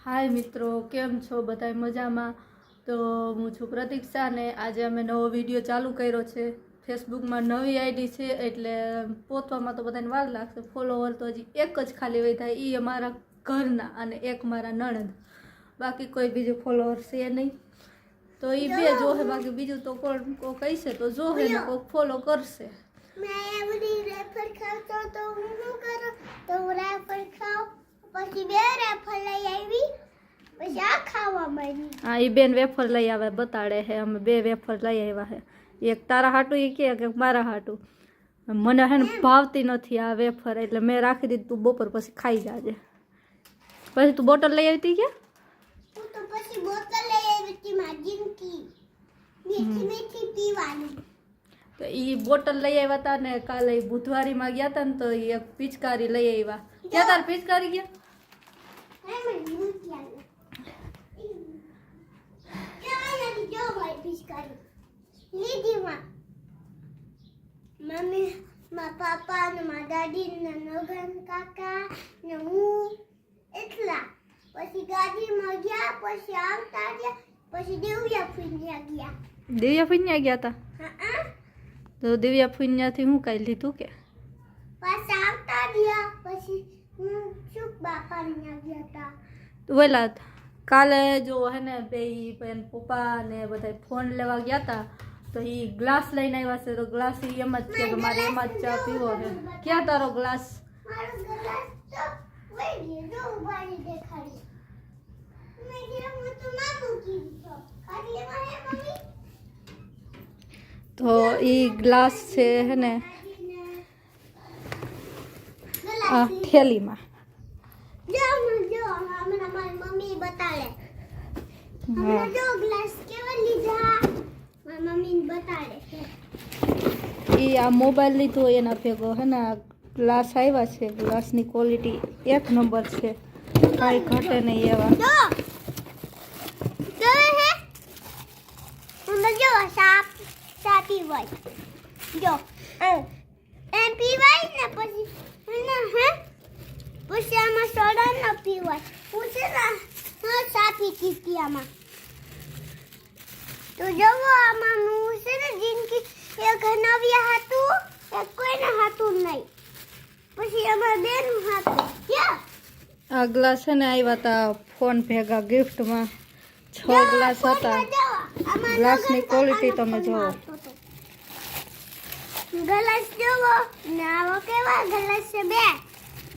हाय मित्रों, केम छो बधाय मजामां। तो हूँ छुं प्रतीक्षा ने आज अमे नवो विडियो चालू कर्यो छे। फेसबुक में नवी आईडी छे एटले पोतवामां तो बधाने वार लागशे। फॉलोवर तो हजी एक ज खाली वध्या, ई अमारा घरना अने एक मारा नणंद, बाकी कोई बीजो फॉलोवर छे नहीं। तो ई बे जोहे, बाकी बीजू तो कोण को कहीशे तो जोहे ने कोई फॉलो करशे। मैं एवरी रेफर खातो तो हूँ करो तो रेफर खाओ પછી બે રેફર લઈ આવી પછી આ ખાવા મળી। हाँ, ई बेन वेफर लई आवे बताड़े है। અમે બે વેફર લઈ આવ્યા है, એક તારા હાટू ई के एक मारा हाटू। મને હે ને ભાવતી નથી આ વેફર, એટલે મેં રાખી દીધી, તું બપોર પછી ખાઈ જાજે। પછી તું બોટલ લઈ આવી હતી કે? હું તો પછી બોટલ લઈ આવી હતી માજીનકી મીઠી મીઠી પીવાની। તો ई બોટલ લઈ આવ્યા હતા ને કાલે બુધવારીમાં ગયા હતા ને તો ઈ એક પિચકારી લઈ આવ્યા। ક્યાં તાર પિચકારી ગયા? હે મને ભૂખ લાગી। કેવા નથી જો ભાઈ પિચકારી લીધી માં મમ્મી, મારા પાપા ને મારા દાદી ને નગન કાકા ને હું એટલા। પછી ગાડીમાં ગયા, પછી આવતા ગયા, પછી દેવ્યા ફૂન્યા ગયા। દિવ્યા ફુન્યા ગયા હતા? હા, તો દિવ્યા ફુન્યાથી હું કઈ લીધું કે? પાછા આવતા ગયા, પછી હું ચૂપ બાપાને ત્યાં ગયા હતા। વેલા કાલે જો હે ને બે પપ્પા ને બધા ફોન લેવા ગયા હતા તો ઈ ગ્લાસ લઈને આવ્યા છે। તો ગ્લાસ ઈ એમ જ છે કે મારે એમાં જ ચા પીવો છે। ક્યાં તારો ગ્લાસ? મારો ગ્લાસ તો વહી ગયો, જો ઉભારી દેખાડી। મેં કીધું હું તો ના મૂકી દીધો, ખાલી લેવા હે મમ્મી। તો ઈ ગ્લાસ છે હે ને આ થેલીમાં। જો હમણાં મારી મમ્મી બતાડે। હમણાં જો ગ્લાસ કેવા લીધા મારી મમ્મી બતાડે છે। ઈ આ મોબાઈલ લીધો એના ભેગો હે ને આ ગ્લાસ આવ્યા છે। ગ્લાસની ક્વોલિટી એક નંબર છે, કાંઈ ઘટે નહીં એવા। જો હે હમણાં જો સા પીવાય, જો એમ પીવાય ને પછી હે પછી આમાં સોડા ન પીવાય। હું છે ને સા પીતી હતી આમાં। તો જવો આમાં હું છે ને જિંદગી એક નવ્યા હતું, એક કોઈને હતું નહીં, પછી અમારા બેનું હતું। ક્યાં આ ગ્લાસ છે ને આવ્યા હતા ફોન ભેગા ગિફ્ટમાં। 6 ગ્લાસ હતા। ગ્લાસની ક્વોલિટી તમે જુઓ। ગ્લાસ જોવો ને આવો કેવા ગ્લાસ છે બે।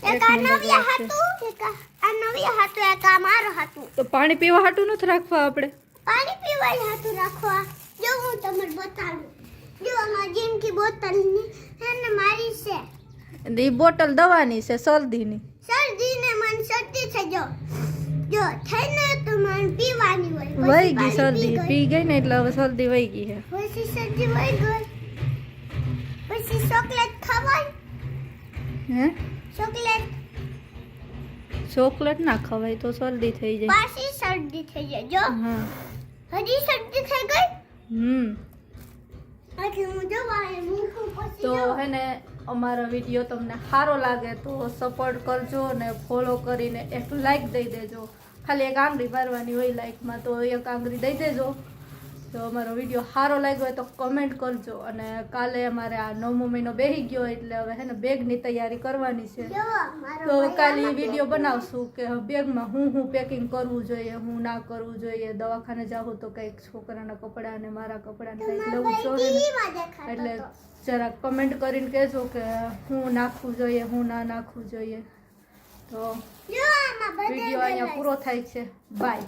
એક આ નવ્યા હતું, એક આ નવ્યા હતું, એક આ મારો હતું। તો પાણી પીવા હાટું નથી રાખવા આપણે? પાણી પીવાય હતું રાખવા। જો હું તમને બતાડું, જો આમાં જીનકી બોટલની હે ને મારી છે। ઈ બોટલ દવાની છે, શરદીની। શરદી ને મને શરદી થઈ જો થઈને તો મને પીવાની હોય। વહી ગઈ શરદી, પી ગઈ ને એટલે હવે શરદી વહી ગઈ છે। પછી શરદી વહી ગઈ, પછી ચોકલેટ ખવાય? હે? ચોકલેટ ચોકલેટ ના ખવાય તો શરદી થઈ જાય। પાછી શરદી થઈ જાય। જો હા, હજી શરદી થઈ ગઈ એટલે હું જવા મૂકું પછી તો હે ને અમારો વિડીયો તમને સારો લાગે તો સપોર્ટ કરજો ને ફોલો કરીને એક લાઈક દઈ દેજો। ખાલી એક આંગળી મારવાની હોય લાઈકમાં, તો એક આંગળી દઈ દેજો। તો અમારો વિડીયો સારો લાગ્યો હોય તો કમેન્ટ કરજો। અને કાલે અમારે આ 9મો મહિનો બેસી ગયો એટલે હવે હે ને બેગની તૈયારી કરવાની છે। જો મારો તો કાલે વિડીયો બનાવશું કે બેગમાં હું પેકિંગ કરવું જોઈએ, હું ના કરવું જોઈએ। દવાખાને જાઉં તો કંઈક છોકરાના કપડાં ને મારા કપડાને કંઈક લેવું જોઈએ, એટલે જરા કમેન્ટ કરીને કહેજો કે હું નાખવું જોઈએ, હું ના નાખવું જોઈએ। તો જો આમાં બધે વિડીયો અહીંયા પૂરો થાય છે। બાય।